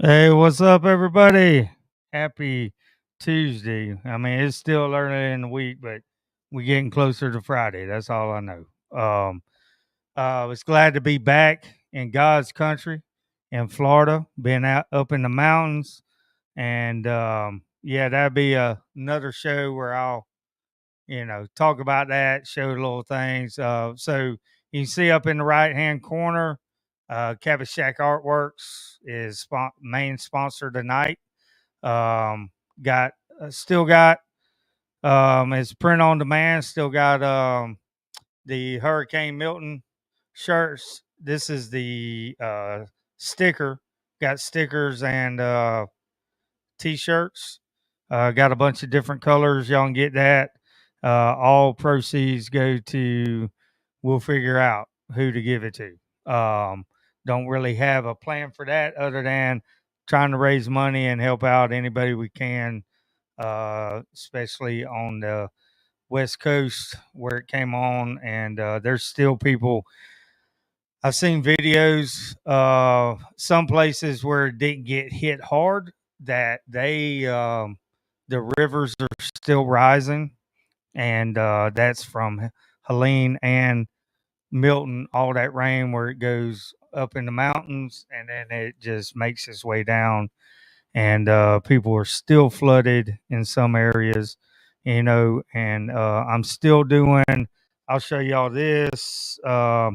Hey, what's up, everybody? Happy Tuesday. I mean, it's still early in the week, but we're getting closer to Friday. That's all I know. I was glad to be back in God's country in Florida, being out up in the mountains. And yeah, that'd be another show where I'll, talk about that, show little things. So you can see up in the right hand corner, Cabbageshack Artworks is main sponsor tonight. Um, got still got it's print on demand. Still got the Hurricane Milton shirts. This is the sticker. Got stickers and t-shirts. Got a bunch of different colors. Y'all can get that. All proceeds go to. We'll figure out who to give it to. Don't really have a plan for that other than trying to raise money and help out anybody we can, especially on the West Coast where it came on. And there's still people. I've seen videos, some places where it didn't get hit hard, that the rivers are still rising, and that's from Helene and Milton, all that rain where it goes up in the mountains and then it just makes its way down, and people are still flooded in some areas, and I'm still doing. I'll show y'all this. I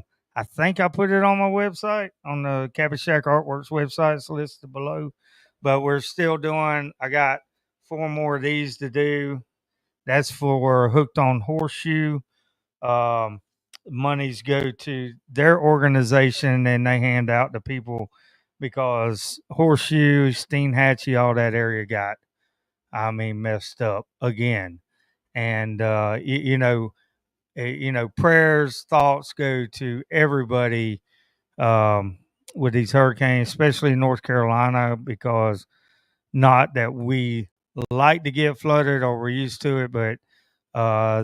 think I put it on my website, on the Cabbageshack Artworks website. It's listed below, but we're still doing. I got 4 more of these to do. That's for Hooked on Horseshoe. Um, Monies go to their organization and they hand out to people because Horseshoe, Steenhatchee, all that area got, I mean, messed up again. And prayers, thoughts go to everybody, with these hurricanes, especially North Carolina, because not that we like to get flooded or we're used to it, but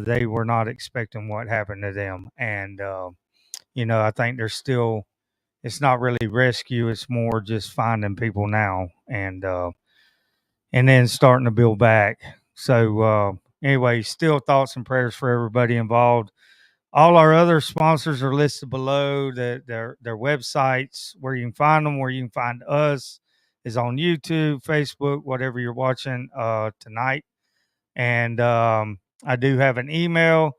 they were not expecting what happened to them. And I think there's still, it's not really rescue, it's more just finding people now, and then starting to build back. So anyway, still thoughts and prayers for everybody involved. All our other sponsors are listed below. Their websites, where you can find them, where you can find us, is on YouTube, Facebook, whatever you're watching tonight. And I do have an email.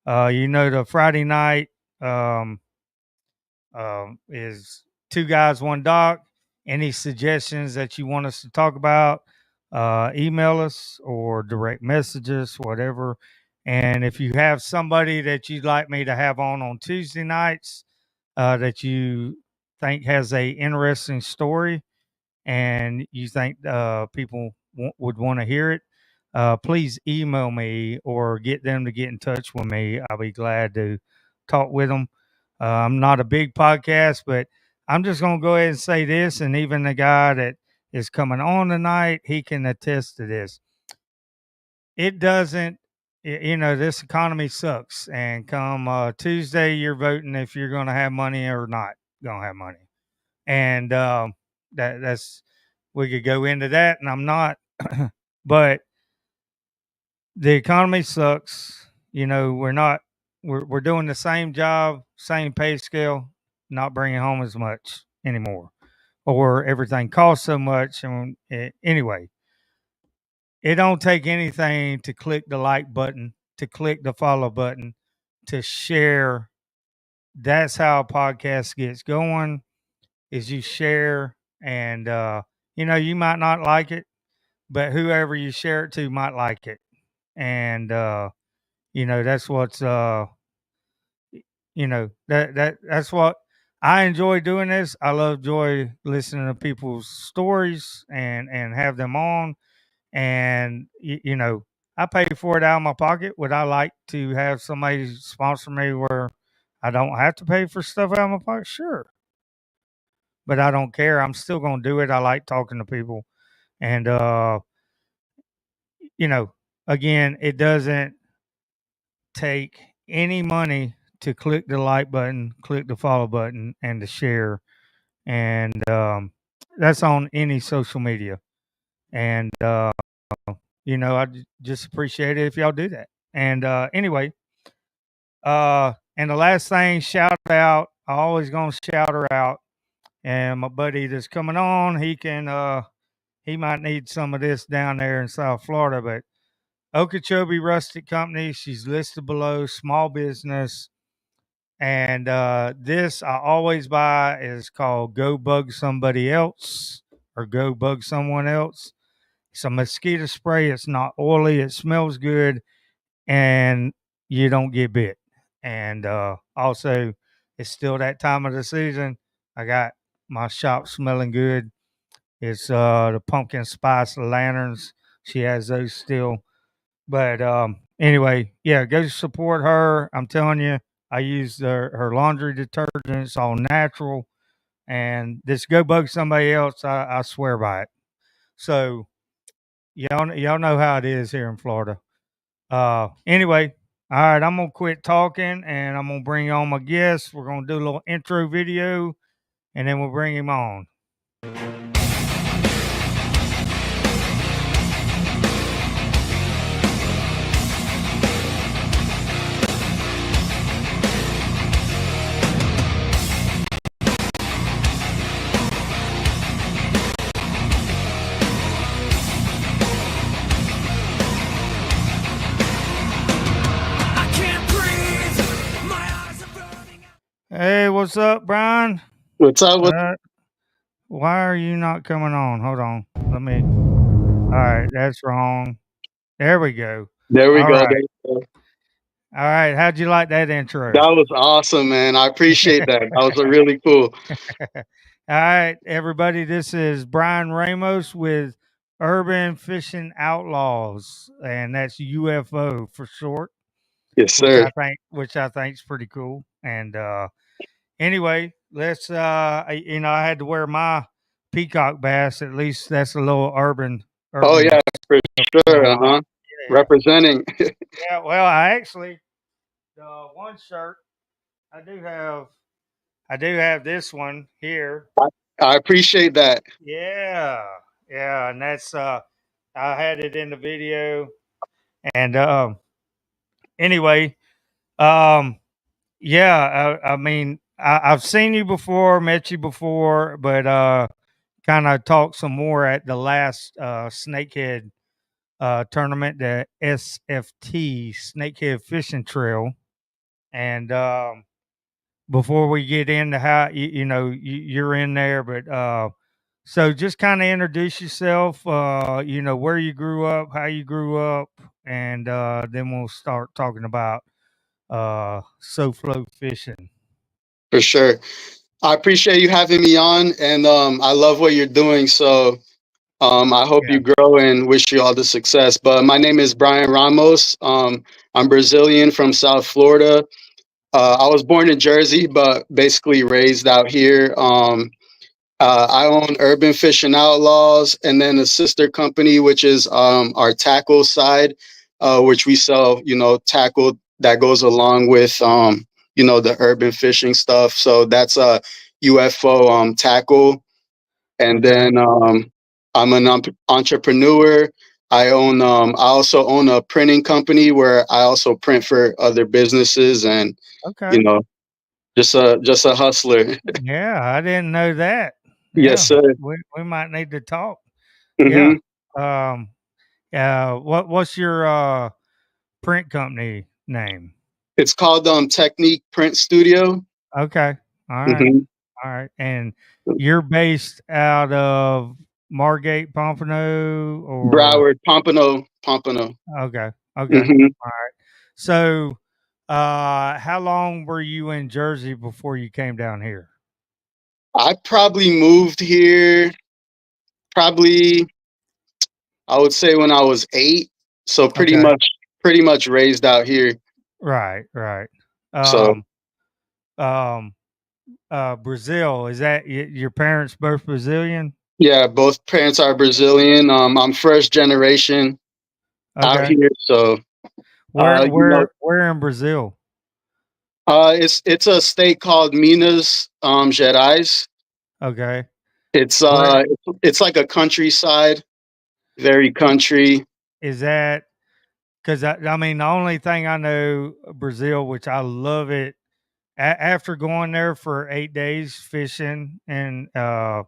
The Friday night um, is Two Guys, One Doc. Any suggestions that you want us to talk about, email us or direct messages, whatever. And if you have somebody that you'd like me to have on Tuesday nights, that you think has a interesting story and you think people would want to hear it, please email me or get them to get in touch with me. I'll be glad to talk with them. I'm not a big podcast, but I'm just going to go ahead and say this. And even the guy that is coming on tonight, he can attest to this. It doesn't, this economy sucks. And come Tuesday, you're voting if you're going to have money or not going to have money. And that's, we could go into that, and I'm not, but the economy sucks. We're doing the same job, same pay scale, not bringing home as much anymore, or everything costs so much. And anyway, it don't take anything to click the like button, to click the follow button, to share. That's how a podcast gets going. Is you share, and you might not like it, but whoever you share it to might like it. And that's what's that's what I enjoy doing. This, I love joy listening to people's stories and have them on. And I pay for it out of my pocket. Would I like to have somebody sponsor me where I don't have to pay for stuff out of my pocket? Sure, but I don't care. I'm still going to do it. I like talking to people. And you know again, it doesn't take any money to click the like button, click the follow button, and to share. And that's on any social media, and I just appreciate it if y'all do that. And anyway, and the last thing, shout out. I always gonna shout her out. And my buddy that's coming on, he might need some of this down there in South Florida, but Okeechobee Rustic Company, she's listed below, small business. And this I always buy is called Go Bug Somebody Else or Go Bug Someone Else. It's a mosquito spray. It's not oily. It smells good, and you don't get bit. And also, it's still that time of the season. I got my shop smelling good. It's the pumpkin spice lanterns. She has those still. But anyway, yeah, go support her. I'm telling you, I use her laundry detergent. It's all natural. And this Go Bug Somebody Else, I swear by it. So y'all know how it is here in Florida. Anyway, all right, I'm gonna quit talking and I'm gonna bring on my guest. We're gonna do a little intro video and then we'll bring him on. Hey, what's up, Bryan? What's up? Why are you not coming on? Hold on. Let me. All right, that's wrong. There we go. There we All go. right. There we go. All right. How'd you like that intro? That was awesome, man. I appreciate that. That was really cool. All right, everybody. This is Bryan Ramos with Urban Fishing Outlaws, and that's UFO for short, Yes, which sir. I think is pretty cool. And anyway, let's I had to wear my peacock bass. At least that's a little urban Oh yeah, for stuff sure. going on. Yeah. Representing. Yeah, well, I actually the one shirt I do have this one here. I appreciate that. Yeah. Yeah, and that's I had it in the video. And anyway, um yeah, I mean I've seen you before, met you before, but kind of talked some more at the last snakehead tournament, the SFT Snakehead Fishing Trail. And before we get into how you're in there, but so just kind of introduce yourself. Where you grew up, how you grew up, and then we'll start talking about SOFLO fishing. For sure. I appreciate you having me on, and I love what you're doing. So I hope Yeah. you grow and wish you all the success. But my name is Bryan Ramos. I'm Brazilian from South Florida. I was born in Jersey, but basically raised out here. I own Urban Fishing Outlaws, and then a sister company, which is our tackle side, which we sell, tackle that goes along with, the urban fishing stuff. So that's a UFO tackle. And Okay. then I'm an entrepreneur. I also own a printing company where I also print for other businesses, and Okay. you know, just a hustler. Yeah, I didn't know that. Yes, Yeah, sir. we might need to talk. Yeah. Hmm. Um. What's your print company name? It's called Technique Print Studio. Okay. All right. Hmm. All right. And you're based out of Margate, Pompano, or Broward, Pompano, Pompano. okay. Okay. Hmm. All right. So, how long were you in Jersey before you came down here? I probably moved here, probably I would say when I was 8. So Okay. pretty much raised out here. Right. Right. So Um. Um. Brazil, is that your parents both Brazilian? yeah, both parents are Brazilian. I'm first generation out Okay. here. So Where you know, where where in Brazil? it's a state called Minas Gerais. Okay. It's Where it's like a countryside, very country. is that? Because I mean, the only thing I know Brazil, which I love it. After going there for 8 days fishing, and I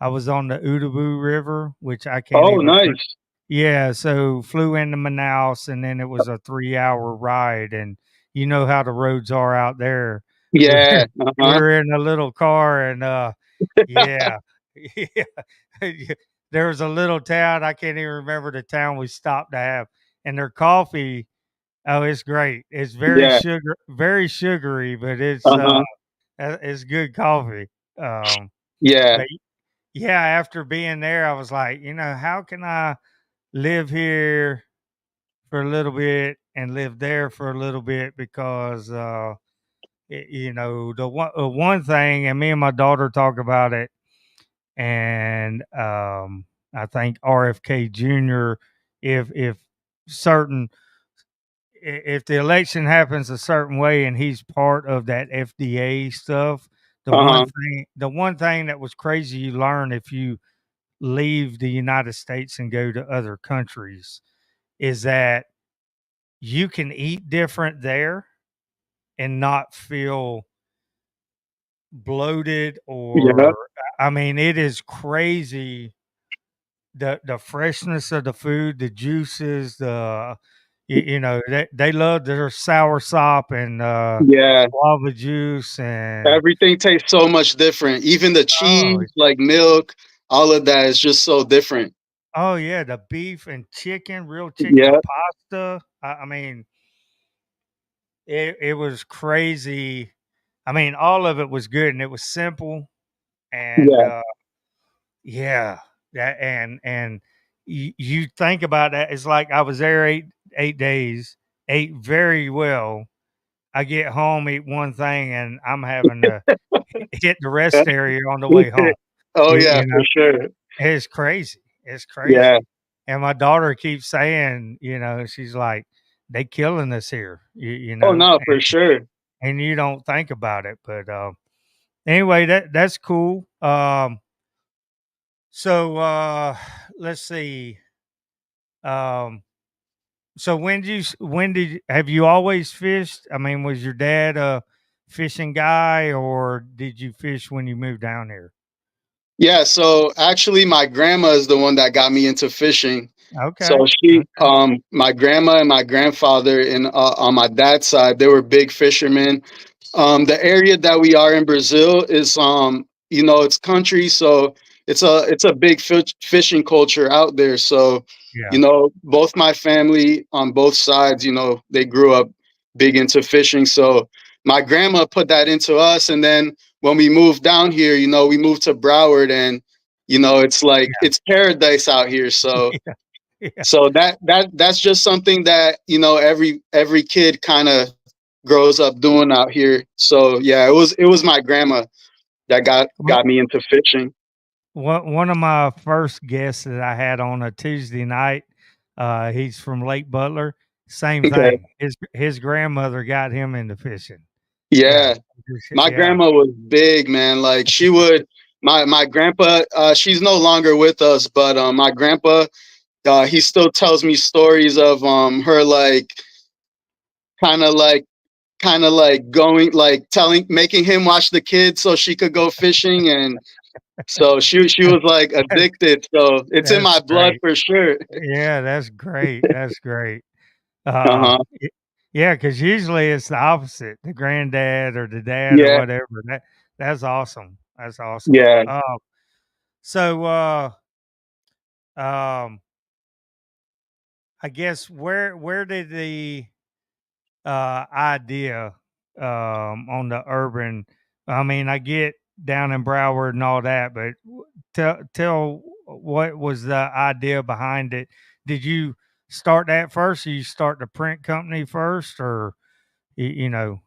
was on the Udabu River, which I can't Oh, even. nice. Yeah, so flew into Manaus, and then it was a 3-hour ride, and you know how the roads are out there. We're Yeah. Uh-huh. we're in a little car, and yeah, yeah. There was a little town, I can't even remember the town we stopped to have, and their coffee, oh, it's great. It's Yeah. very sugary, but Uh-huh. it's good coffee. Um, Yeah. but yeah, after being there, I was like, how can I live here for a little bit and live there for a little bit because the one thing, and me and my daughter talk about it, and I think RFK Jr. If certain if the election happens a certain way and he's part of that FDA stuff, Uh-huh. the one thing that was crazy you learn if you leave the United States and go to other countries is that you can eat different there and not feel bloated Yeah. or I mean it is crazy the freshness of the food, the juices, they love their sour sop and Yeah. guava juice and Everything tastes so much different. Even the oh cheese, like milk, all of that is just so different. oh yeah, the beef and chicken, real chicken, the Yeah. pasta. I mean, it was crazy. I mean, all of it was good and it was simple and Yeah. yeah, that and you think about that. It's like I was there 8 days, ate very well. I get home, eat one thing, and I'm having to hit the rest area on the way home. Oh, You, yeah, you for know, sure. it's crazy. It's Yeah. crazy. And my daughter keeps saying, she's like, they killing us here, Oh, no, for sure. and you don't think about it. But anyway, that's cool. So let's see. Um, so have you always fished? I mean, was your dad a fishing guy, or did you fish when you moved down here? Yeah, so actually my grandma is the one that got me into fishing. So Okay, she okay, my grandma and my grandfather on my dad's side, they were big fishermen. The area that we are in Brazil is it's country, so it's a big fishing culture out there. So, yeah, both my family on both sides, they grew up big into fishing. So my grandma put that into us, and then when we moved down here, we moved to Broward, and it's like yeah, it's paradise out here. So yeah, yeah. so that's just something that every kid kind of grows up doing out here. So yeah, it was my grandma that got me into fishing. One of my first guests that I had on a Tuesday night, he's from Lake Butler. Same Okay. thing. His grandmother got him into fishing. Yeah, Yeah, my yeah, grandma was big, man. Like she would. My grandpa, she's no longer with us, but my grandpa, he still tells me stories of her like kind of like going like telling making him watch the kids so she could go fishing, and so she was like addicted. So it's in that's my blood great. for sure. Yeah, that's great. That's great. Uh-huh. Y yeah, because usually it's the opposite, the granddad or the dad or Yeah. whatever. That's awesome. That's awesome. Yeah. So, um, I guess where did the, idea, on the urban I mean, I get down in Broward and all that, but tell what was the idea behind it? Did you start that first? Or you start the print company first, or you know?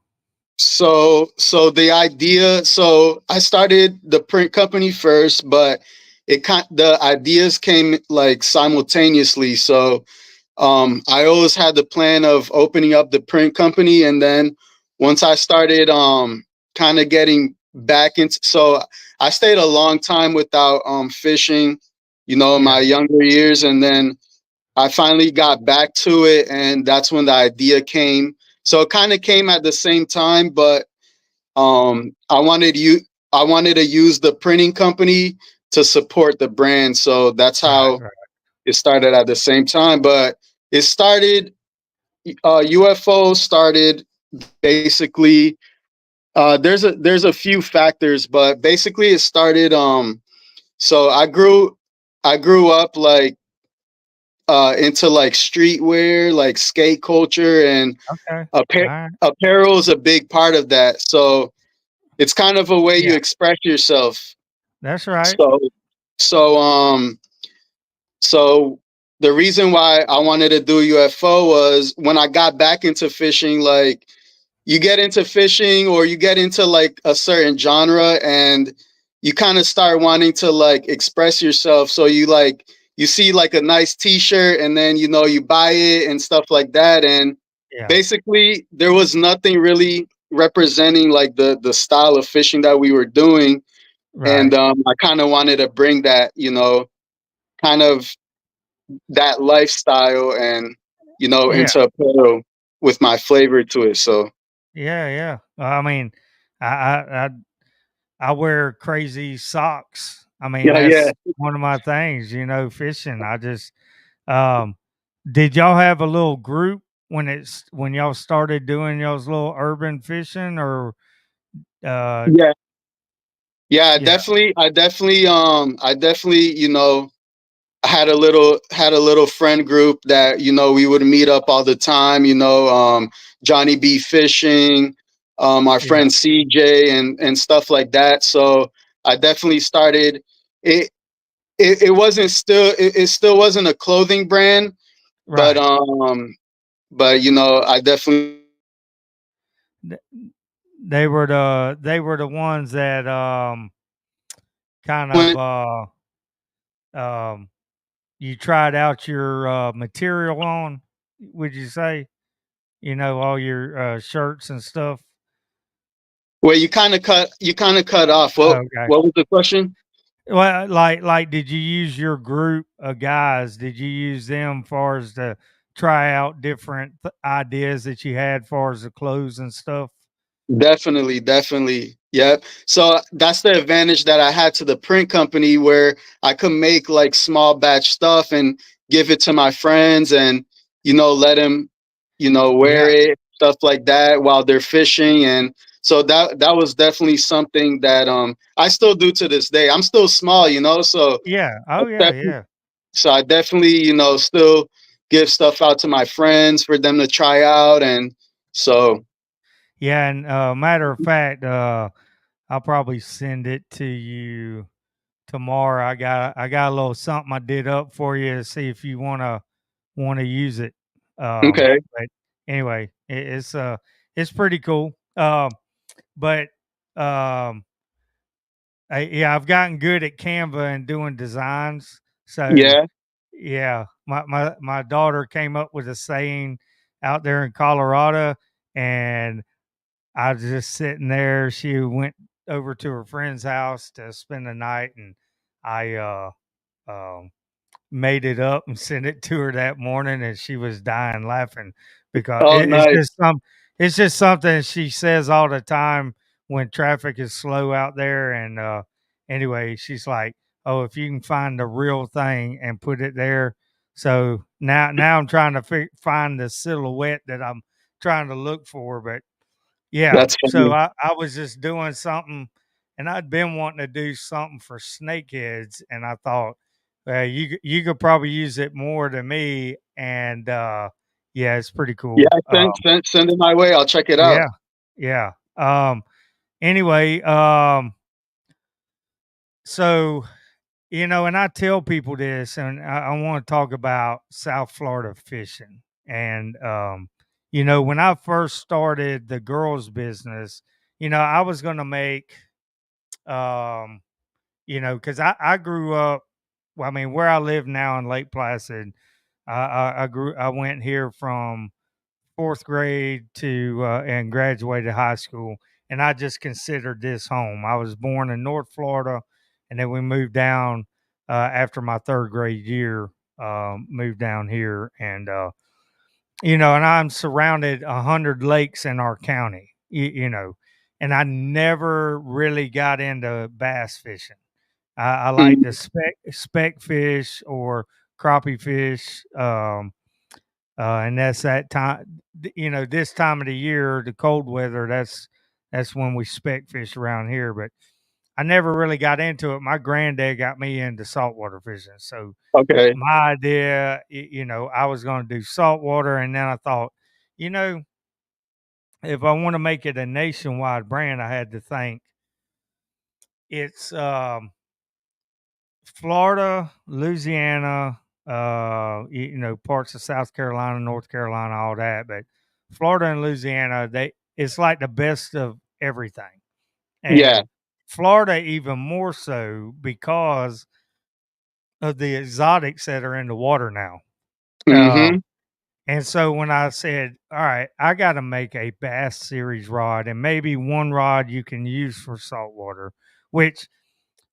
So the idea, so I started the print company first, but the ideas came like simultaneously. So I always had the plan of opening up the print company, and then once I started kind of getting back into, so I stayed a long time without fishing, in Yeah. my younger years, and then I finally got back to it, and that's when the idea came. So it kind of came at the same time, but I wanted to use the printing company to support the brand. So that's Right. how Right. it started at the same time. But it started UFO started basically. There's a few factors, but basically it started. So I grew up like into like streetwear, like skate culture, and Okay. All appa- right. apparel is a big part of that. So it's kind of a way Yeah. you express yourself. That's right. So so so the reason why I wanted to do UFO was when I got back into fishing, like you get into fishing or you get into like a certain genre and you kind of start wanting to like express yourself. So you see like a nice t-shirt and then you buy it and stuff like that. And Yeah. basically there was nothing really representing like the style of fishing that we were doing. And Right. I kind of wanted to bring that, kind of that lifestyle and Yeah. into apparel with my flavor to it. So Yeah. Yeah. I mean, I I wear crazy socks. I mean, yeah, yeah. that's one of my things, fishing. I just um did y'all have a little group when y'all started doing y'all's little urban fishing or uh Yeah, yeah, yeah, I definitely, had a little friend group that we would meet up all the time. Johnny B fishing, our yeah, friend CJ, and stuff like that. So I definitely started it. It wasn't still it still wasn't a clothing brand, but right. I definitely Th- they were the ones that kind of went. um you tried out your material on, would you say? All your shirts and stuff. Well, you kind of cut off. What Okay. what was the question? Well, like, did you use your group of guys? Did you use them far as to try out different ideas that you had far as the clothes and stuff? Definitely, definitely. Yep. So that's the advantage that I had to the print company where I could make like small batch stuff and give it to my friends and let them wear Yeah, it, stuff like that while they're fishing. And so that was definitely something that I still do to this day. I'm still small, so yeah. Oh, I yeah, definitely yeah, so I definitely, still give stuff out to my friends for them to try out. And so yeah. And matter of fact, I'll probably send it to you tomorrow. I got a little something I did up for you to see if you wanna use it. okay. But anyway, it's pretty cool. But um yeah, I've gotten good at Canva and doing designs. So Yeah. yeah, my daughter came up with a saying out there in Colorado, and I was just sitting there. She went over to her friend's house to spend the night, and I um, made it up and sent it to her that morning, and she was dying laughing because Oh, nice. it's just something she says all the time when traffic is slow out there. And anyway, she's like, "Oh, if you can find the real thing and put it there." So now I'm trying to find the silhouette that I'm trying to look for, but yeah, That's so funny. I was just doing something, and I'd been wanting to do something for snakeheads, and I thought, well, you could probably use it more than me, and yeah, it's pretty Yeah, cool. send it my way. I'll check it out. Yeah, yeah. Anyway, so and I tell people this, and I want to talk about South Florida fishing, and when I first started the girls' business, I was going to make um, because I grew up. Well, I mean, where I live now in Lake Placid, I went here from fourth grade to and graduated high school, and I just considered this home. I was born in North Florida, and then we moved down after my third grade year. Moved down here, and and I'm surrounded 100 lakes in our county. And I never really got into bass fishing. I like the Mm, speck fish or crappie fish. And that's that time. This time of the year, the cold weather. That's when we speck fish around here. But I never really got into it. My granddad got me into saltwater fishing. So okay. my idea, I was going to do saltwater, and then I thought, you know, if I want to make it a nationwide brand, I had to think it's Florida, Louisiana, parts of South Carolina, North Carolina, all that. But Florida and Louisiana, it's like the best of everything. Yeah. And Florida even more so because of the exotics that are in the water now. Uh, Mm-hmm. and so when I said, all right, I got to make a Bass Series rod and maybe one rod you can use for saltwater, which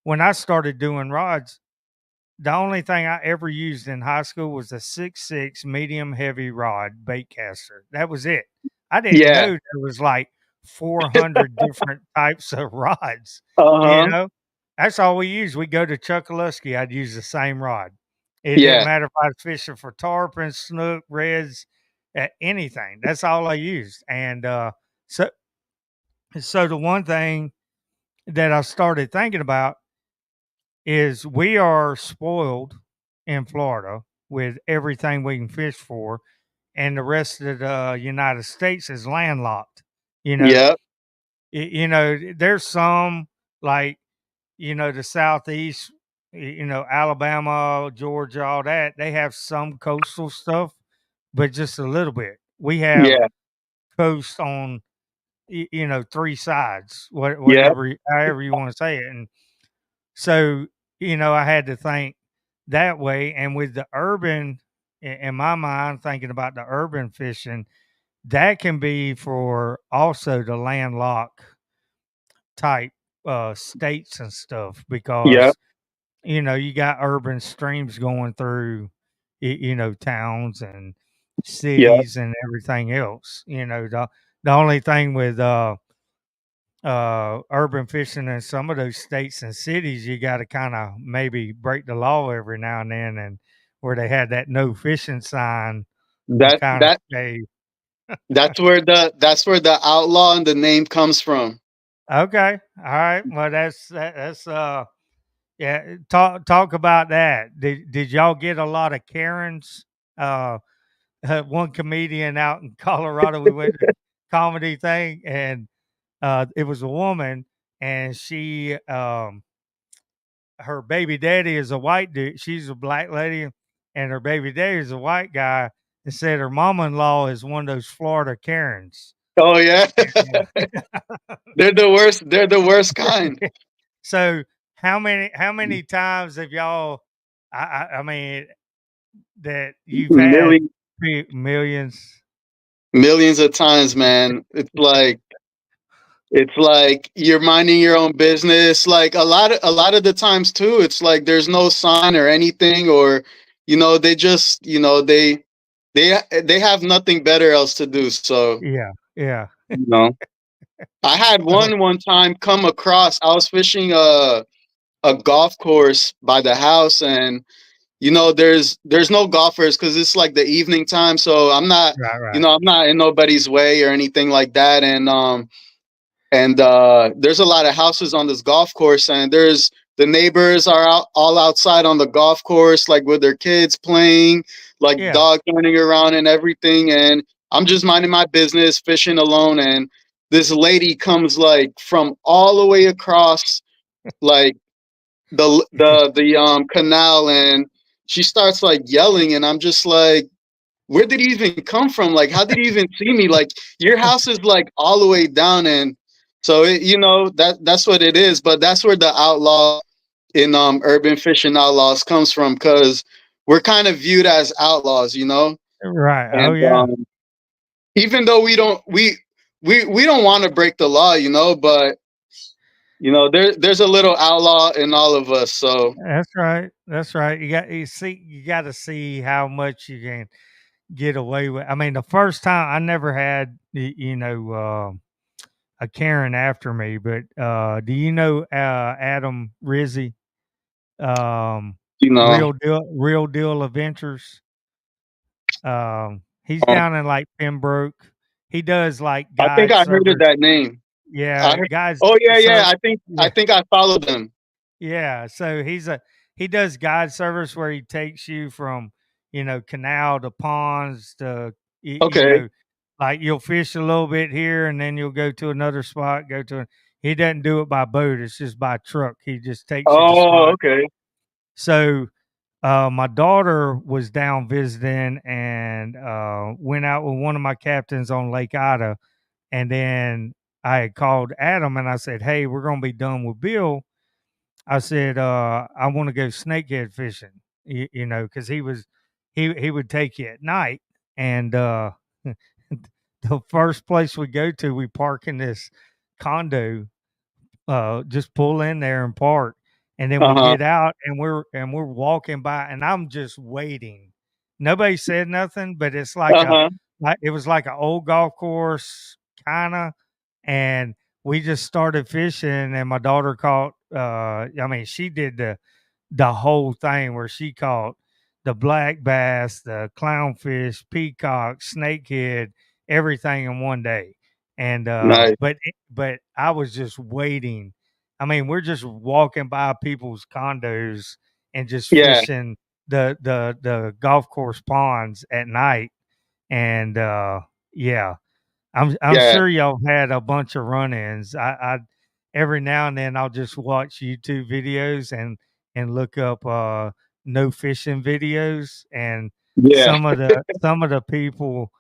when I started doing rods, the only thing I ever used in high school was a 6'6" medium heavy rod bait caster. That was it. I didn't know Yeah. there was like 400 different types of rods, you Uh-huh. know? That's all we used. We go to Chuckaluski, I'd use the same rod. It didn't Yeah. matter if I was fishing for tarpon, snook, reds, anything. That's all I used. And so so the one thing that I started thinking about is we are spoiled in Florida with everything we can fish for, and the rest of the United States is landlocked. You know, Yep. there's some like the southeast, Alabama, Georgia, all that. They have some coastal stuff, but just a little bit. We have Yeah. coast on three sides, Yep. however you want to say it, and so, I had to think that way. And with the urban, in my mind, thinking about the urban fishing, that can be for also the landlocked type states and stuff Yep. because, you got urban streams going through, towns and Yep. cities and everything else. The only thing with, urban fishing in some of those states and cities, you got to kind of maybe break the law every now and then, and where they had that no fishing sign, you That kind of that stay. that's where the outlaw and the name comes from. Okay, all right. Well, that's yeah. Talk about that. Did y'all get a lot of Karens? Uh, one comedian out in Colorado, we went to comedy thing, and it was a woman, and she her baby daddy is a white dude. She's a black lady, and her baby daddy is a white guy. And said her mama-in-law is one of those Florida Karens. Oh yeah. They're the worst. They're the worst kind. So how many times have y'all? I mean that you've had Million, millions. millions of times, man. It's like you're minding your own business. Like a lot of the times too, it's like there's no sign or anything, or they just they have nothing better else to do. So Yeah, yeah. you know, I had Oh, one time come across. I was fishing a golf course by the house, and there's no golfers because it's like the evening time. So I'm not right, you right. know I'm not in nobody's way or anything like that, and there's a lot of houses on this golf course, and there's the neighbors are all outside on the golf course, like with their kids playing, like Yeah, dogs running around and everything. And I'm just minding my business, fishing alone, and this lady comes like from all the way across, like the canal, and she starts like yelling, and I'm just like, where did he even come from? Like, how did he even see me? Like, your house is like all the way down, and so that's what it is. But that's where the outlaw in urban fishing outlaws comes from, because we're kind of viewed as outlaws, right. Oh and yeah, even though we don't want to break the law, but there's a little outlaw in all of us. So That's right. That's right. You got to see how much you can get away with. I mean, the first time I never had a Karen after me, but do you know Adam Rizzi? you know, Real deal adventures. He's um, down in like Pembroke. He does like I think guide I heard of service. that name. Yeah, guys. Oh yeah, yeah. So I yeah, think I followed them. yeah. So he does guide service where he takes you from canal to ponds to Okay. like you'll fish a little bit here and then you'll go to another spot. He doesn't do it by boat. It's just by truck. He just takes you to Oh, spot. okay. So my daughter was down visiting and went out with one of my captains on Lake Ida. And then I had called Adam and I said, "Hey, we're going to be done with Bill." I said, "I want to go snakehead fishing," because he would take you at night. And the first place we go to, we park in this condo, just pull in there and park. And then we Uh-huh. get out and we're walking by and I'm just waiting. Nobody said nothing, but Uh-huh. it was like an old golf course kind of, and we just started fishing and my daughter caught I mean she did the whole thing where she caught the black bass, the clownfish, peacock, snakehead, everything in one day. And Nice. but I was just waiting. I mean, we're just walking by people's condos and just Yeah. fishing the golf course ponds at night. And yeah, I'm Yeah. sure y'all had a bunch of run-ins. I every now and then I'll just watch YouTube videos and look up no fishing videos and Yeah. some of the people.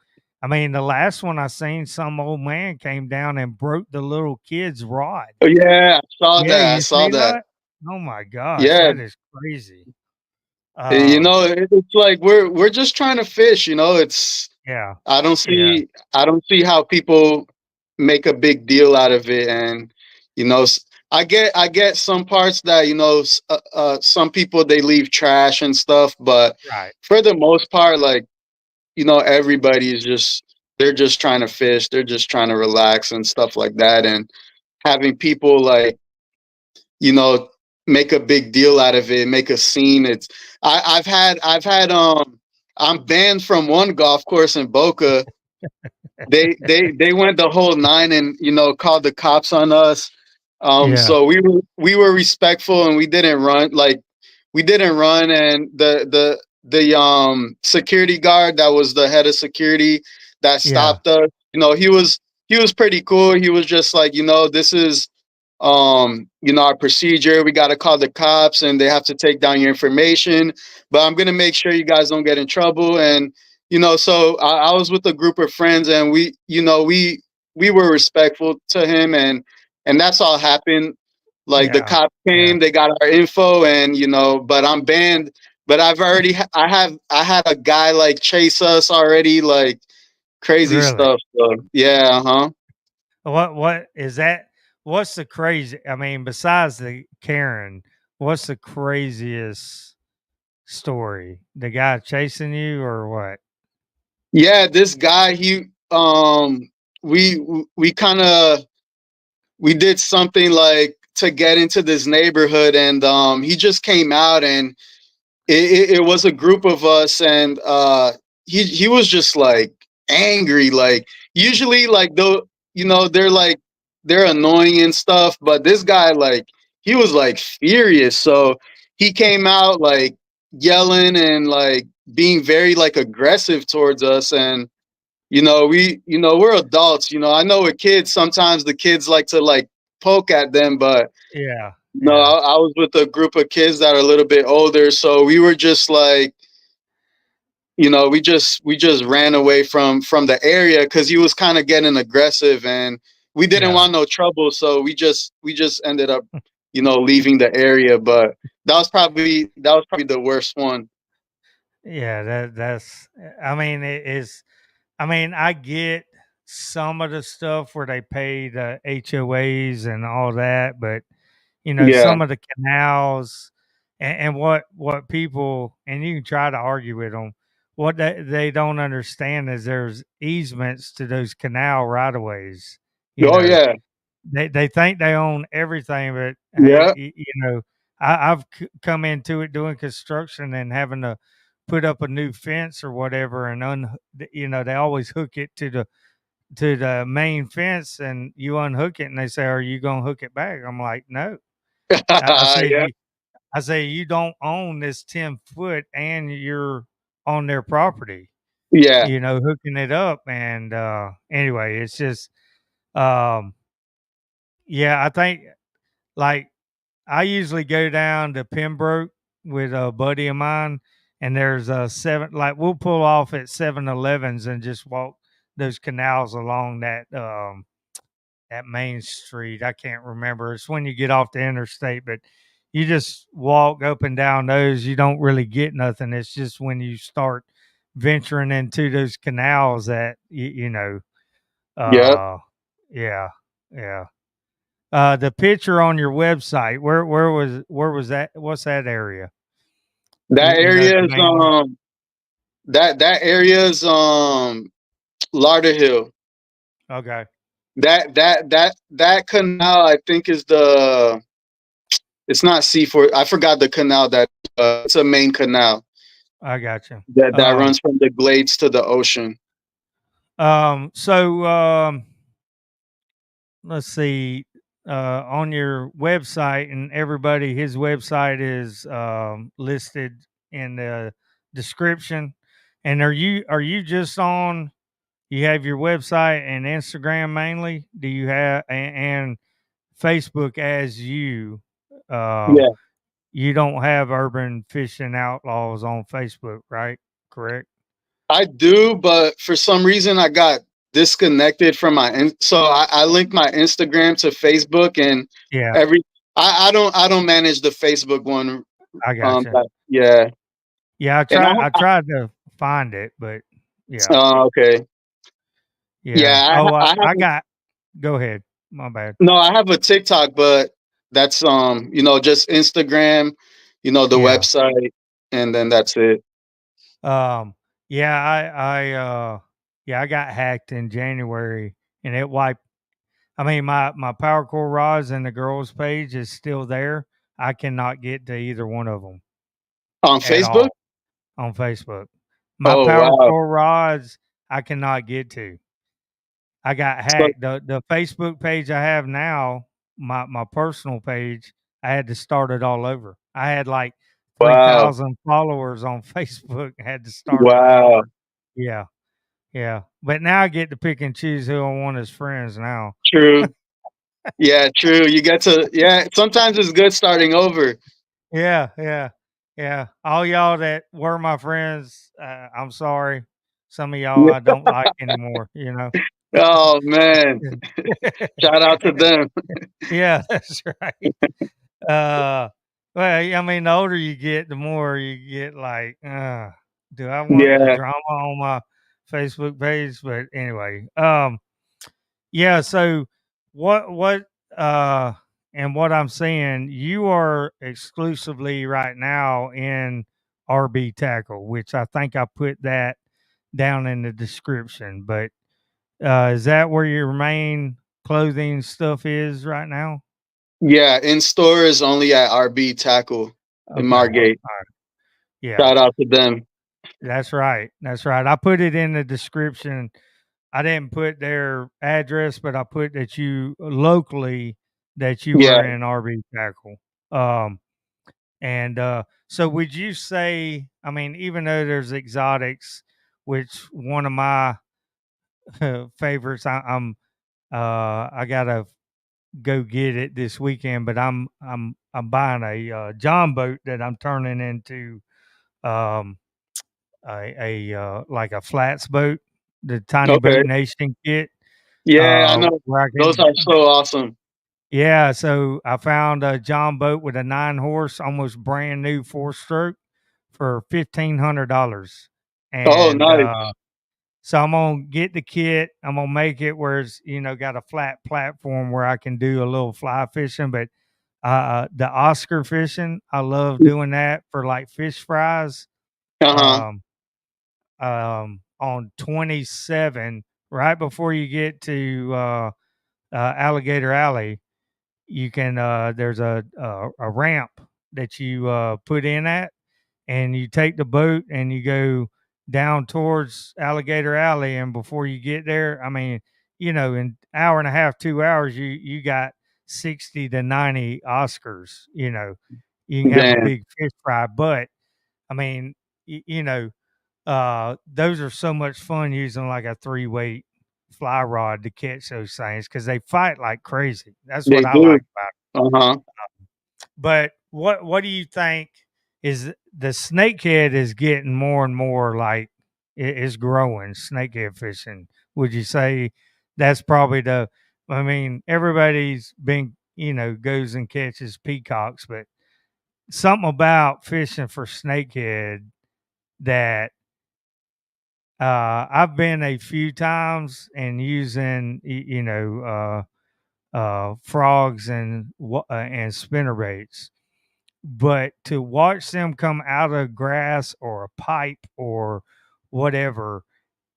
I mean, the last one I seen, some old man came down and broke the little kid's rod. Oh, yeah. I saw Yeah, that. I you saw see that. that? Oh my gosh, Yeah. that is crazy. It's like we're just trying to fish, it's Yeah, I don't yeah, see I don't see how people make a big deal out of it. And I get some parts that some people they leave trash and stuff, but right. for the most part, like everybody is just they're just trying to fish, they're just trying to relax and stuff like that. And having people like you know make a big deal out of it, make a scene. I've had I'm banned from one golf course in Boca. They went the whole nine and called the cops on us. Yeah, So we were respectful and we didn't run. And the security guard that was the head of security that yeah, stopped us, he was pretty cool. He was just like, this is our procedure. We got to call the cops and they have to take down your information, but I'm going to make sure you guys don't get in trouble. And so I was with a group of friends and we were respectful to him. And that's all happened. Like the yeah, cops yeah. came, they got our info. And but I'm banned. But I had a guy like chase us already, like crazy Really? stuff. So yeah. Uh-huh. What is that? What's the crazy? I mean, besides the Karen, what's the craziest story? The guy chasing you, or what? Yeah, this guy, we we kind of we did something like to get into this neighborhood. And he just came out. And it was a group of us. And he was just like angry. Like usually, like though, they're annoying and stuff, but this guy, like, he was like furious. So he came out like yelling and like being very like aggressive towards us. And we're adults. I know with kids, sometimes the kids like to like poke at them, but Yeah, no, yeah, I was with a group of kids that are a little bit older, so we were just like, we just ran away from the area because he was kind of getting aggressive. And we didn't yeah, want no trouble, so we just ended up, leaving the area. But that was probably the worst one. yeah. That's. I mean, it is. I mean, I get. some of the stuff where they pay the HOAs and all that, but Yeah. some of the canals and what people, and you can try to argue with them. What they don't understand is there's easements to those canal right of ways. You Oh know, yeah. they think they own everything, but hey, Yeah. I've come into it doing construction and having to put up a new fence or whatever, and they always hook it to the main fence, and you unhook it, and they say, "Are you gonna hook it back?" I'm like, "No." I said, Yeah. You don't own this 10 foot, and you're on their property." Yeah. Hooking it up, and anyway, it's just um, yeah, I think like I usually go down to Pembroke with a buddy of mine, and there's a seven. Like we'll pull off at 7-Elevens and just walk those canals along that main street. I can't remember. It's when you get off the interstate, but you just walk up and down those. You don't really get nothing. It's just when you start venturing into those canals that Yep. uh, yeah, yeah. The picture on your website, where was that? What's that area? That You know the area is main one? that area is Lauderhill. Okay, That canal I think is the it's not C4. I forgot the canal that it's a main canal I got you. that runs from the Glades to the ocean. So let's see. On your website, and everybody, his website is listed in the description. And are you just on? You have your website and Instagram mainly. Do you have and Facebook as you? Yeah, You don't have Urban Fishing Outlaws on Facebook, right? Correct. I do, but for some reason I got disconnected from so I linked my Instagram to Facebook and Yeah, every I don't manage the Facebook one. I got you. Yeah, Yeah, and I tried to find it, but yeah, okay. yeah. Yeah, Oh, I have I got. Go ahead. My bad. no, I have a TikTok, but that's just Instagram, the Yeah. website, and then that's it. Um. Yeah. Yeah, I got hacked in January, and it wiped. I mean, my Powercore Rods and the girls page is still there. I cannot get to either one of them On at Facebook? all on Facebook. My Oh wow. Powercore Rods, I cannot get to. I got So hacked. The Facebook page I have now, my personal page, I had to start it all over. I had like wow. 3,000 followers on Facebook. I had to start it all Wow. over. Yeah, yeah. But now I get to pick and choose who I want as friends now. True. Yeah, true. You get to sometimes it's good starting over. Yeah, yeah, yeah. All y'all that were my friends, I'm sorry. Some of y'all Yeah. I don't like anymore. Oh man. Shout out to them. Yeah, that's right. Uh, well, I mean, the older you get, the more you get like, do I want the Yeah. drama on my Facebook page? But anyway, yeah. So what, uh, and what I'm saying, you are exclusively right now in RB Tackle, which I think I put that down in the description. But is that where your main clothing stuff is right now? Yeah. In stores only at RB Tackle in Okay. Margate. Yeah. Shout out to them. That's right. That's right. I put it in the description. I didn't put their address, but I put that you locally that you Yeah. were in RB Tackle. And so would you say, I mean, even though there's exotics, which one of my favorites, I gotta go get it this weekend, but I'm buying a John boat that I'm turning into um like a flats boat, the Tiny Okay. Boat Nation kit, Yeah, I know. where I Those can are so awesome. yeah, so I found a John boat with a 9 horse, almost brand new 4 stroke for $1,500. Oh, And nice. So I'm gonna get the kit. I'm gonna make it where it's got a flat platform where I can do a little fly fishing. But the Oscar fishing, I love doing that for like fish fries. Uh-huh. Um, on 27, right before you get to Alligator Alley, you can there's a ramp that you put in at, and you take the boat and you go down towards Alligator Alley, and before you get there, I mean, in hour and a half, 2 hours, you got 60 to 90 Oscars. You can have a Damn. big fish fry, but I mean, those are so much fun using like a 3 weight fly rod to catch those things because they fight like crazy. That's They what I do. like about it. Uh-huh. But what do you think is the snakehead is getting more and more like is growing snakehead fishing? Would you say that's probably I mean, everybody's been, goes and catches peacocks, but something about fishing for snakehead that I've been a few times and using, frogs and spinnerbaits, but to watch them come out of grass or a pipe or whatever,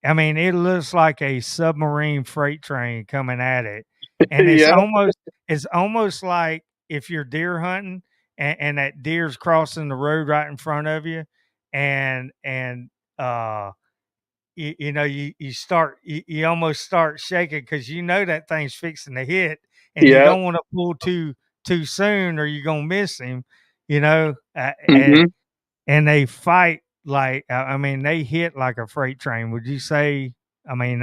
I mean, it looks like a submarine freight train coming at it, and Yeah. it's almost like if you're deer hunting and that deer's crossing the road right in front of you, and you almost start shaking because that thing's fixing to hit, and you Yeah. don't want to pull too soon or you're gonna miss him, you know. Mm-hmm. And they fight like I mean they hit like a freight train. Would you say? I mean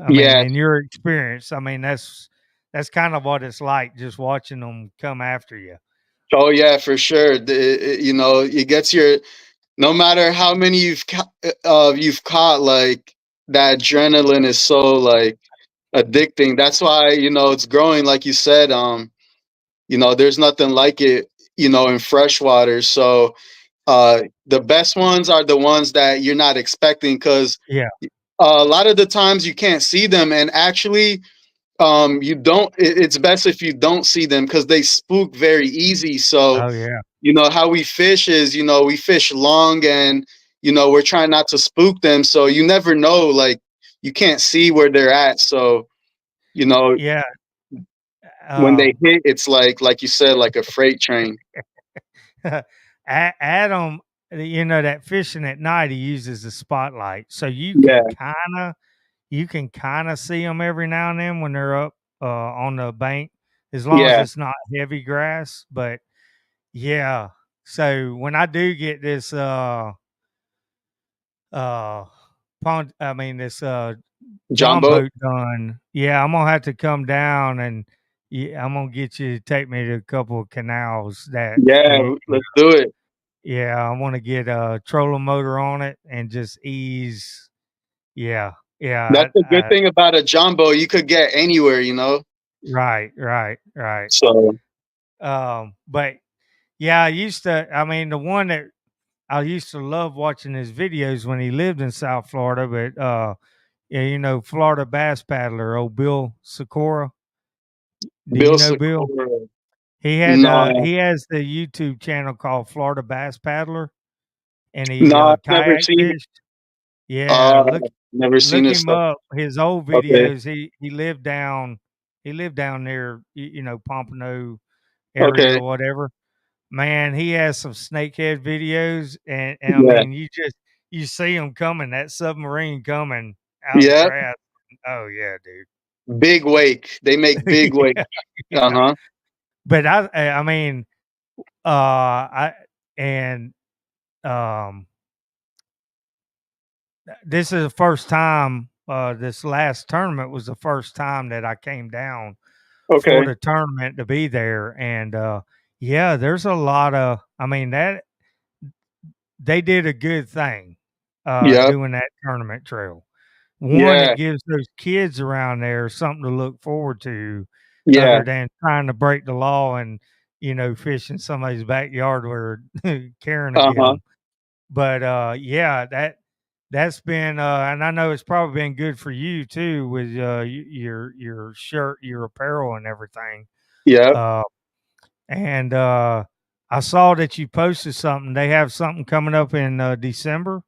Yeah. in your experience, I mean that's kind of what it's like just watching them come after you. Oh yeah, for sure. It gets your, no matter how many you've caught, like that adrenaline is so like addicting. That's why, it's growing, like you said. There's nothing like it, in freshwater. So the best ones are the ones that you're not expecting, because Yeah. a lot of the times you can't see them, and actually you don't it's best if you don't see them because they spook very easy. So Oh yeah. how we fish is, we fish long, and we're trying not to spook them, so you never know, like you can't see where they're at. So you know Yeah. when they Um, hit, it's like you said, like a freight train. Adam, that fishing at night, he uses the spotlight, so Yeah. you can kind of see them every now and then when they're up on the bank, as long as Yeah. it's not heavy grass. But yeah, so when I do get this uh pond, I mean this John Jumbo. boat done, yeah, I'm gonna have to come down and yeah, I'm gonna get you to take me to a couple of canals that Yeah, let's do it. yeah, I want to get a trolling motor on it and just ease. Yeah, That's yeah, the good thing about a jumbo, you could get anywhere. right. So But yeah, I mean, the one that I used to love watching his videos when he lived in South Florida, but yeah, Florida bass paddler, old Bill Sikora. Do you Bill know Bill? Sikora. He No, has the YouTube channel called Florida Bass Paddler, and he no, I've never kayak seen it. fished. Yeah, Uh, never seen look his him stuff. up. His old Okay. videos. He lived down there, Pompano area Okay. or whatever. Man, he has some snakehead videos, and I Yeah. mean, you see him coming, that submarine coming out the Yeah. grass. Oh yeah, Big wake. They make big dude. wake. Yeah, Uh yeah. huh. But I mean, I and um, this is the first time. This last tournament was the first time that I came down for Okay. the tournament to be there, and yeah, there's a lot of. I mean that they did a good thing Yep. doing that tournament trail. One, it Yeah. gives those kids around there something to look forward to, Yeah. other than trying to break the law and fish in somebody's backyard where Karen will Uh get huh. them. But yeah, that's been, and I know it's probably been good for you too with your shirt, your apparel, and everything. Yeah. Uh, and I saw that you posted something. They have something coming up in December.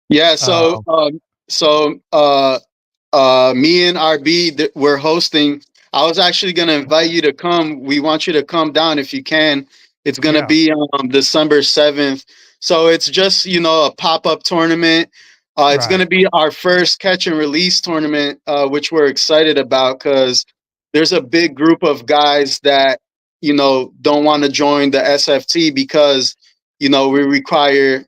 Yeah. Uh, So me and RB, we're hosting. I was actually going to invite you to come. We want you to come down if you can. It's going to yeah, be December 7th. So it's just, a pop-up tournament. It's going right. to be our first catch and release tournament, which we're excited about because there's a big group of guys that, don't want to join the SFT because, we require,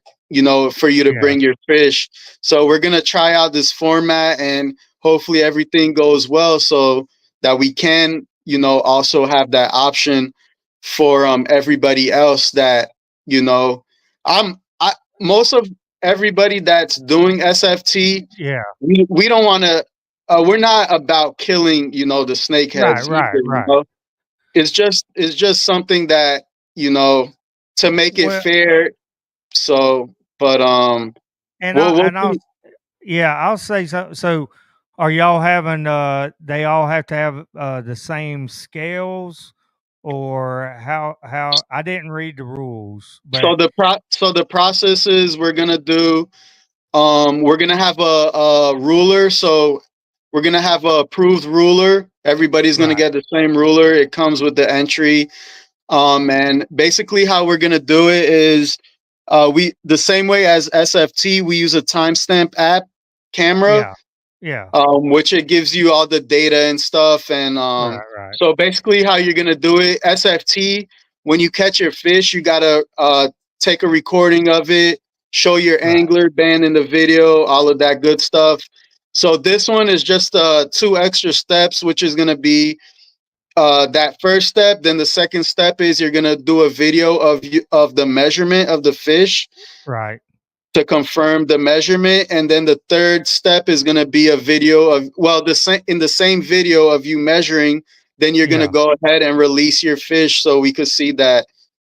for you to Yeah, bring your fish. So we're going to try out this format and hopefully everything goes well so that we can, also have that option for everybody else that, you know, I most of everybody that's doing SFT, yeah. we don't want to we're not about killing, the Right, snakeheads either, right, right. It's just something that, you know, to make it Well, fair. So, but and we'll I'll see. yeah, I'll say so. So, are y'all having? They all have to have the same scales, or how? I didn't read the rules, So but the process is we're gonna have a ruler. So we're gonna have a approved ruler. Everybody's gonna right, get the same ruler. It comes with the entry. And basically how we're gonna do it is we the same way as SFT, we use a timestamp app camera, yeah, yeah, which it gives you all the data and stuff. And right, right, so basically, how you're gonna do it, SFT, when you catch your fish, you gotta take a recording of it, show your right, angler, band in the video, all of that good stuff. So this one is just two extra steps, which is gonna be that first step. Then the second step is you're gonna do a video of the measurement of the fish right, to confirm the measurement, and then the third step is going to be a video of, well, the same in the same video of you measuring. Then you're going to yeah. go ahead and release your fish so we could see that,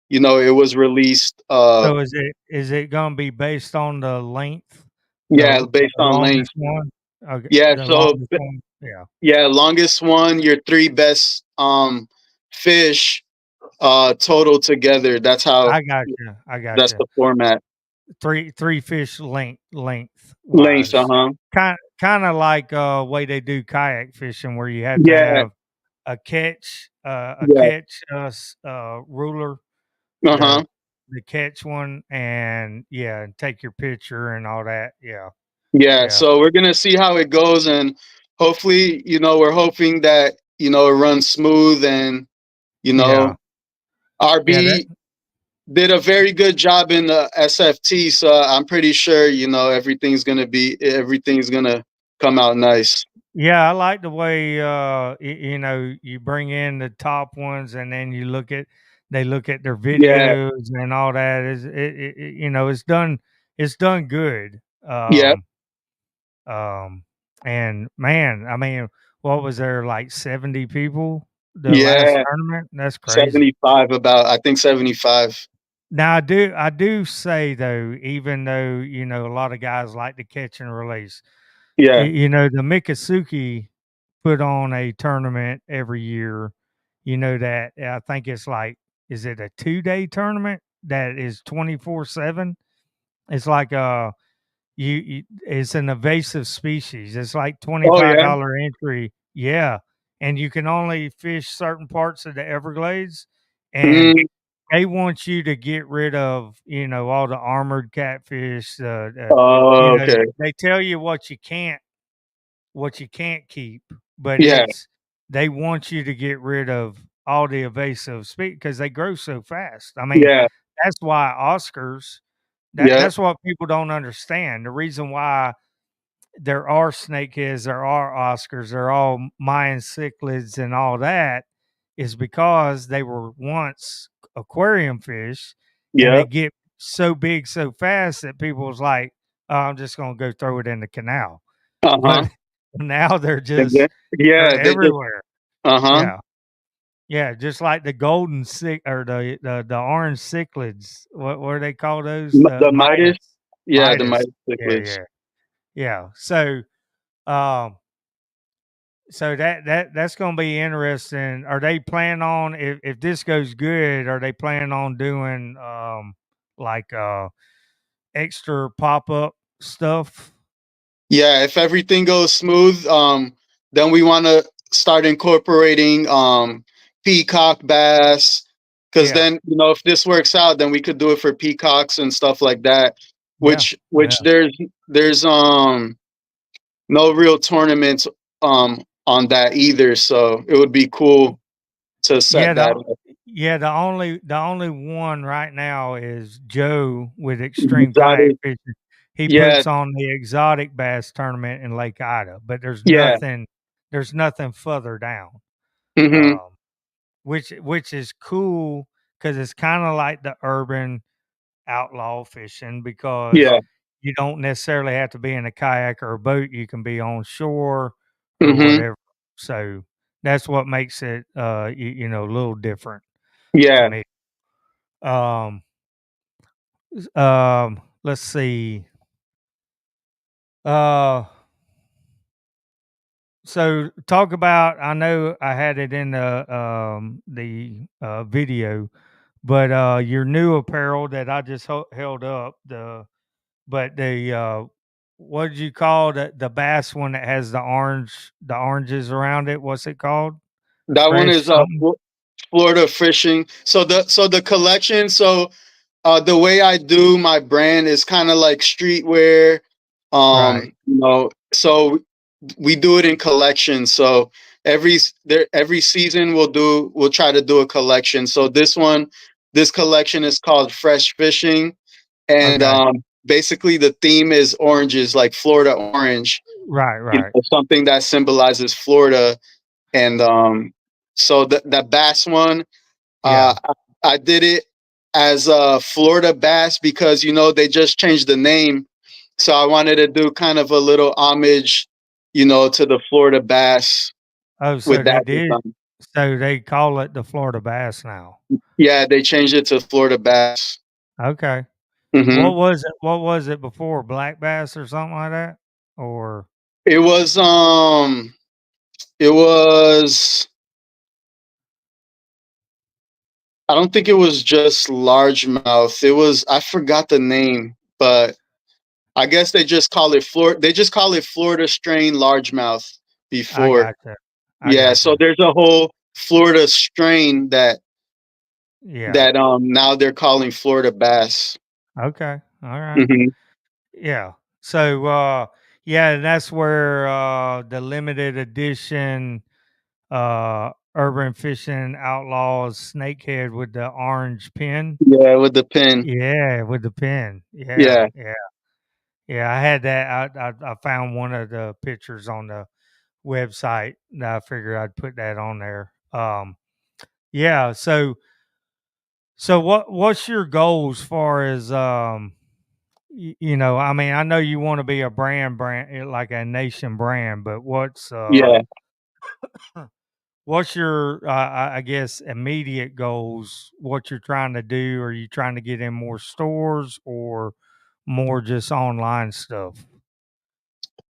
it was released. So is it gonna be based on the length, Yeah, the based on length. longest one? Okay, Yeah, the so longest one. Yeah, yeah, longest one, your three best fish total together. That's how, I got you. I got that's you. the format. Three fish length Length, wise. uh-huh. Kind of like way they do kayak fishing, where you have to Yeah, have a yeah, catch ruler, the uh-huh. the catch one, and yeah, and take your picture and all that. Yeah, Yeah, yeah, so we're gonna see how it goes, and hopefully, we're hoping that it runs smooth, and you yeah, know, yeah. That RB did a very good job in the SFT, so I'm pretty sure everything's gonna come out nice. Yeah, I like the way you bring in the top ones, and then they look at their Yeah, videos and all that. It's done good. yeah, Um, and man, I mean, what was there, like 70 people the last yeah. tournament? That's crazy. 75, about, I think 75. Now I do say though, even though a lot of guys like to catch and release, Yeah. the Mikasuki put on a tournament every year. You know that I think it's like, is it a 2-day tournament that is 24/7? It's like it's an invasive species. It's like Oh yeah. $25 entry. Yeah. And you can only fish certain parts of the Everglades. And Mm, they want you to get rid of, all the armored catfish. oh, okay. They tell you what you can't keep, but Yeah, they want you to get rid of all the invasive species because they grow so fast. I mean, yeah, that's why Oscars. yeah, That's what people don't understand. The reason why there are snakeheads, there are Oscars, there are all Mayan cichlids and all that is because they were once aquarium fish and yeah. they get so big so fast that people was like, oh, I'm just gonna go throw it in the canal. But Uh-huh. now Yeah, they're yeah, they just, everywhere. uh-huh. Yeah. Yeah, just like the golden or the orange cichlids. What do they call those? The The Midas. Midas. Yeah, the Midas. Midas Yeah, cichlids. yeah. yeah. Um, so that's going to be interesting. Are they planning on if this goes good? Are they planning on doing like extra pop up stuff? Yeah, if everything goes smooth, then we want to start incorporating peacock bass, because Yeah, then if this works out, then we could do it for peacocks and stuff like that. yeah, Which yeah, there's no real tournaments on that either, so it would be cool to yeah. set that up. The only one right now is Joe with Extreme Kayak Exotic. Fishing. He Yeah, puts on the exotic bass tournament in Lake Ida, but there's yeah. nothing. There's nothing further down. Hmm. Um, which is cool because it's kind of like the urban outlaw fishing because Yeah. you don't necessarily have to be in a kayak or a boat. You can be on shore or Hmm. whatever. So that's what makes it, a little different to Yeah. me. Um, let's see. Uh, so talk about. I know I had it in the video, but your new apparel that I just held up the what did you call the bass one that has the oranges around it? What's it called? That one Fresh is something? Florida fishing. So the collection. So the way I do my brand is kind of like streetwear. Right. So we do it in collections. So every season we'll try to do a collection. So this collection is called Fresh Fishing, and Okay. basically the theme is oranges, like Florida orange. Right, right. Something that symbolizes Florida. And so that bass one, Yeah. I did it as a Florida bass because they just changed the name, so I wanted to do kind of a little homage, to the Florida bass Oh, with so they that did. design. So they call it the Florida bass now. Yeah, they changed it to Florida bass. Okay. Hmm. What was it before? Black bass or something like that? Or It was it was I don't think it was just largemouth. I forgot the name, but I guess they just call it Florida. They just call it Florida strain largemouth I before. gotcha. I Yeah, so gotcha. there's a whole Florida strain that Yeah. that now they're calling Florida bass. Okay. All right. Hmm. Yeah. So yeah, and that's where the limited edition Urban Fishing Outlaws snakehead with the orange pin. Yeah, with the pin. Yeah, with the pin. Yeah, Yeah. yeah. Yeah, I had that. I found one of the pictures on the website. And I figured I'd put that on there. Yeah, so what's your goal as far as I mean, I know you want to be a brand like a nation brand, but Yeah. what's your I guess immediate goals? What you're trying to do? Are you trying to get in more stores or more just online stuff?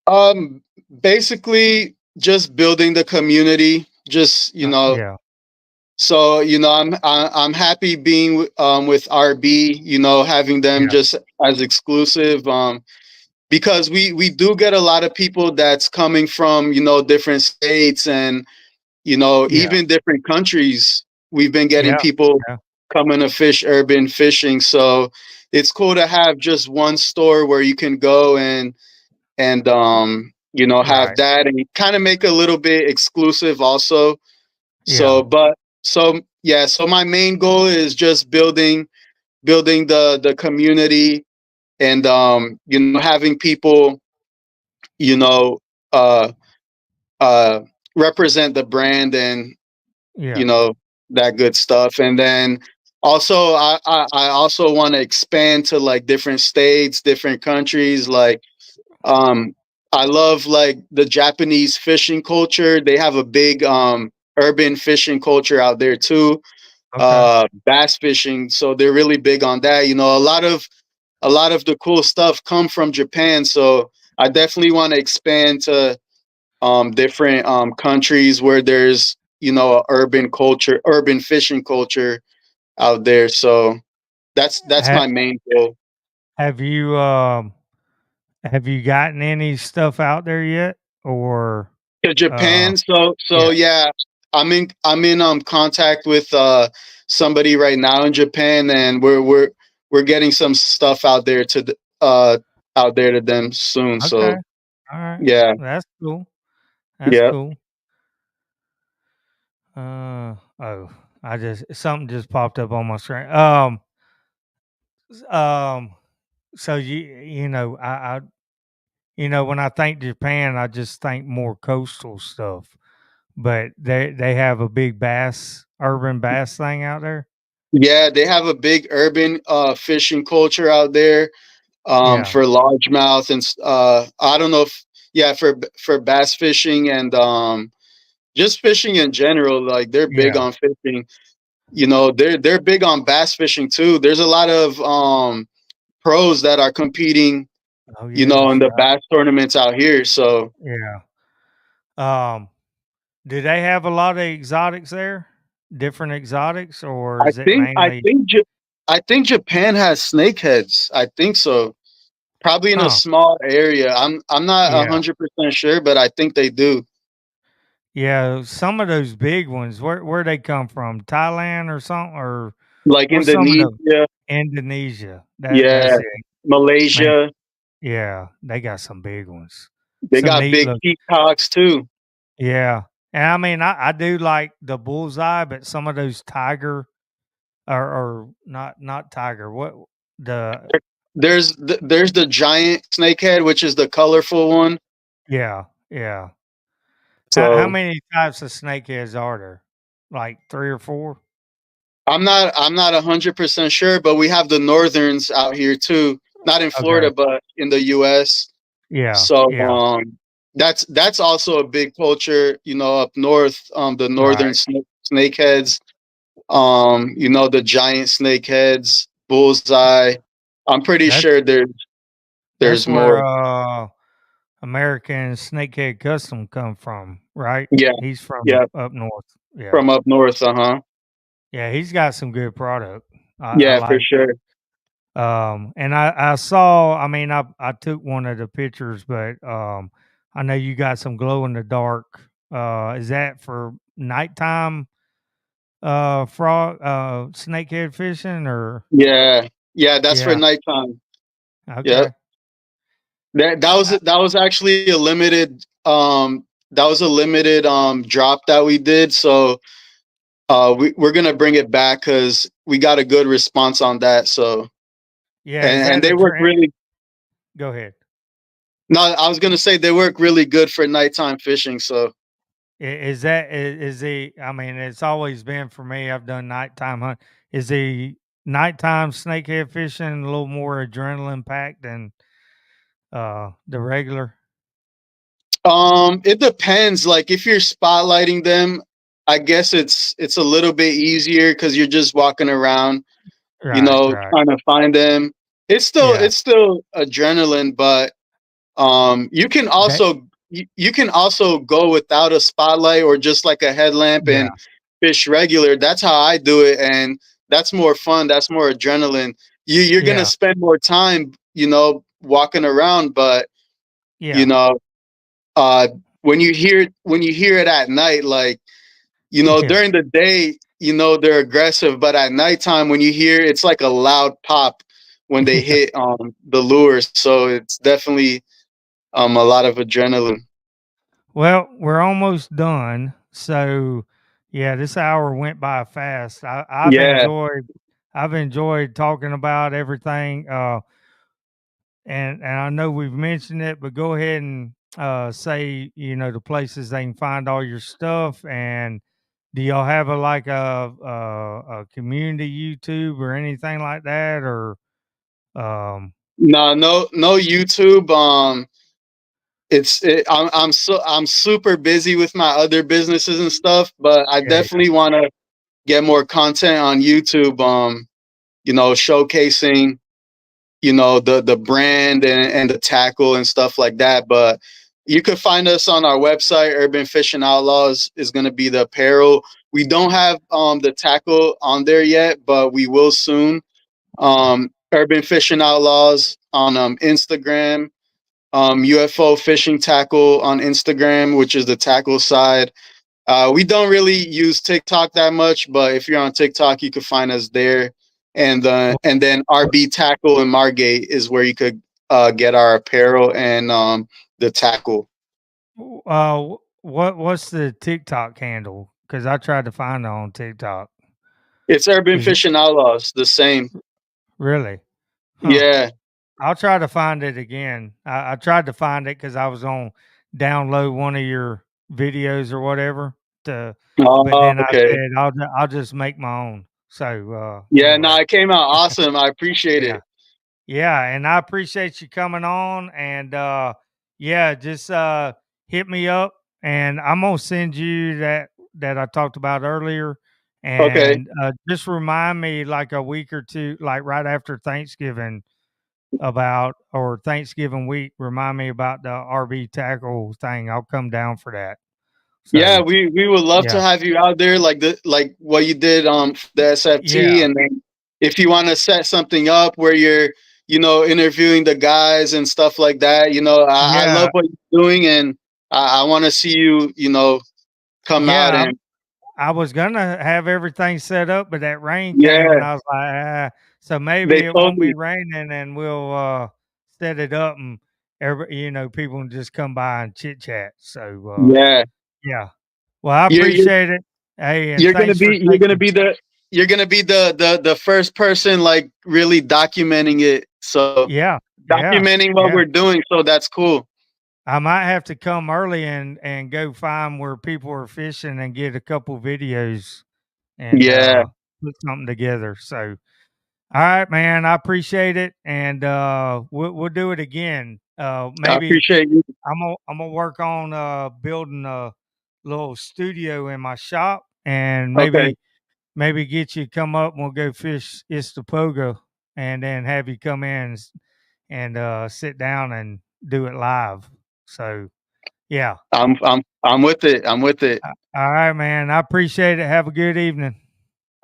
Um Basically just building the community, just Yeah, so I'm happy being with RB, having them yeah, just as exclusive, because we do get a lot of people that's coming from different states, and yeah, even different countries. We've been getting yeah, people yeah. coming to fish urban fishing, so it's cool to have just one store where you can go and have Right. that, and kind of make a little bit exclusive also. Yeah, So yeah, so my main goal is just building the community, and having people you know uh uh represent the brand, and you yeah, know that good stuff. And then also I also want to expand to like different states, different countries. Like um I love like the Japanese fishing culture. They have a big urban fishing culture out there too. okay. Bass fishing, so they're really big on that. A lot of the cool stuff come from Japan, so I definitely want to expand to different countries where there's a urban culture, urban fishing culture out there. So that's Ha- my main goal. have you have you gotten any stuff out there yet, or To uh, Japan. So yeah, yeah, I'm in contact with somebody right now in Japan, and we're getting some stuff out there to them soon. okay, So all right, yeah, that's cool. That's yeah. cool. Oh, I just something just popped up on my screen. Um, so when I think Japan, I just think more coastal stuff. But they have a big urban bass thing out there. Yeah, they have a big urban fishing culture out there Yeah. for largemouth I don't know if yeah for bass fishing and just fishing in general. Like they're big Yeah. on fishing. They're big on bass fishing too. There's a lot of pros that are competing, Oh yeah, in that's the right. bass tournaments out here. So Yeah. Um, do they have a lot of exotics there? Different exotics, or I is it think I mainly? think I think Japan has snakeheads. I think so. Probably in a Huh? small area. I'm not Yeah. 100% sure, but I think they do. Yeah. Some of those big ones, where they come from? Thailand or something, or Like where some of the Indonesia, Indonesia. yeah, That's it, man. Malaysia. Yeah, they got some big ones. They Some got neat big look. peacocks too. Yeah, and I mean, I do like the bullseye, but some of those tiger or not tiger. What the There's the giant snakehead, which is the colorful one. yeah, yeah. How So many types of snakeheads are there? Like 3 or 4? I'm not 100% sure, but we have the northerns out here too. Not in Okay. Florida, but in the US. Yeah, So yeah. that's also a big culture, up north, the northern Right. snakeheads, the giant snakeheads, bullseye. I'm pretty That's sure there's that's more. where American Snakehead Custom come from, right? Yeah, He's from yeah, up north. Yeah. from up north, uh-huh. Yeah, he's got some good product. I Yeah, for like. sure. And I saw, I mean, I took one of the pictures, but I know you got some glow in the dark. Is that for nighttime snakehead fishing, or Yeah. Yeah, that's for yeah, nighttime. Yep. okay. Uh, That was actually a limited drop that we did. So we're gonna bring it back because we got a good response on that. So yeah, is and that they a work trend? really Go ahead. no, I was gonna say they work really good for nighttime fishing. So Is that is the? I mean, it's always been for me. I've done nighttime hunt. Is the nighttime snakehead fishing a little more adrenaline packed than the regular? it depends. Like if you're spotlighting them, I guess it's a little bit easier because you're just walking around, Right, right. trying to find them. Yeah. It's still adrenaline, but you can That also you can also go without a spotlight or just like a headlamp yeah, and fish regular. That's how I do it, and that's more fun. That's more adrenaline. You're gonna yeah, spend more time, walking around, but you yeah, know, uh, when you hear it at night, like yeah, during the day, they're aggressive, but at nighttime, when you hear it's like a loud pop when they yeah. hit the lures. So it's definitely a lot of adrenaline. Well, we're almost done. So, yeah, this hour went by fast. Yeah. I've enjoyed talking about everything. And I know we've mentioned it, but go ahead and say the places they can find all your stuff. And do y'all have a community YouTube or anything like that, or um, No YouTube. I'm super busy with my other businesses and stuff, but I yeah, definitely want to get more content on YouTube. Showcasing, the brand and the tackle and stuff like that. But you could find us on our website. Urban Fishing Outlaws is going to be the apparel. We don't have the tackle on there yet, but we will soon. Urban Fishing Outlaws on Instagram, UFO Fishing Tackle on Instagram, which is the tackle side. We don't really use TikTok that much, but if you're on TikTok, you can find us there. And then RB Tackle in Margate is where you could get our apparel and the tackle. What's the TikTok handle? Because I tried to find it on TikTok. It's Urban Is it Fishing Outlaws, the same. really? Huh. Yeah. I'll try to find it again. I tried to find it because I was on download one of your videos or whatever. But then I Okay. said I'll just make my own. So Yeah, no, anyway, it came out awesome. I appreciate yeah. it. Yeah, and I appreciate you coming on and yeah, just hit me up and I'm gonna send you that I talked about earlier Okay. and just remind me like a week or two, like right after Thanksgiving or Thanksgiving week, remind me about the RB tackle thing. I'll come down for that. Yeah, So we would love to yeah. have you out there like what you did for the SFT, Yeah. and then if you want to set something up where you're interviewing the guys and stuff like that, I Yeah. love what you're doing, and I want to see you come out Yeah. and I was gonna have everything set up, but that rain came and yeah, I was like, ah. So they maybe it told won't be me. raining and we'll set it up and people can just come by and chit chat. So Yeah, yeah. Well, I you're you're appreciate it. Hey, and you're gonna thanks for be you're gonna taking be the you're gonna be the first person like really documenting it. So yeah, yeah, documenting what yeah. we're doing. So that's cool. I might have to come early and go find where people are fishing and get a couple videos and Yeah, put something together. So all right, man. I appreciate it, and we'll do it again. I Maybe appreciate you. I'm gonna work on building a little studio in my shop, and Okay. maybe get you to come up and we'll go fish Istapoga, and then have you come in and sit down and do it live. So yeah. I'm with it. I'm with it. All right, man. I appreciate it. Have a good evening.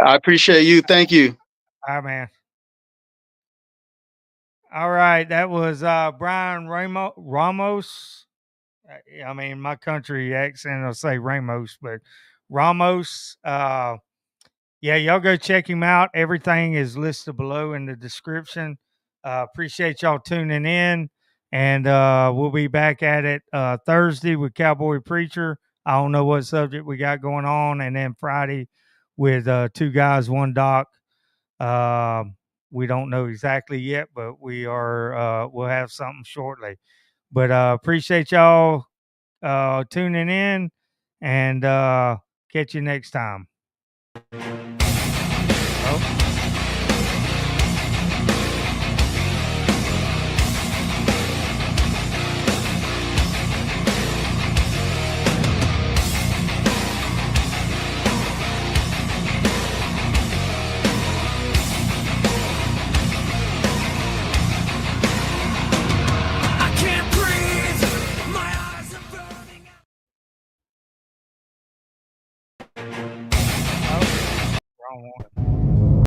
I appreciate you. Thank you. All right, man. All right, that was Bryan Ramos. I mean, my country accent will say Ramos, but Ramos. Yeah, y'all go check him out. Everything is listed below in the description. Appreciate y'all tuning in, and we'll be back at it Thursday with Cowboy Preacher. I don't know what subject we got going on, and then Friday with two guys, one doc. We don't know exactly yet, but we'll have something shortly. But appreciate y'all tuning in and catch you next time. Oh.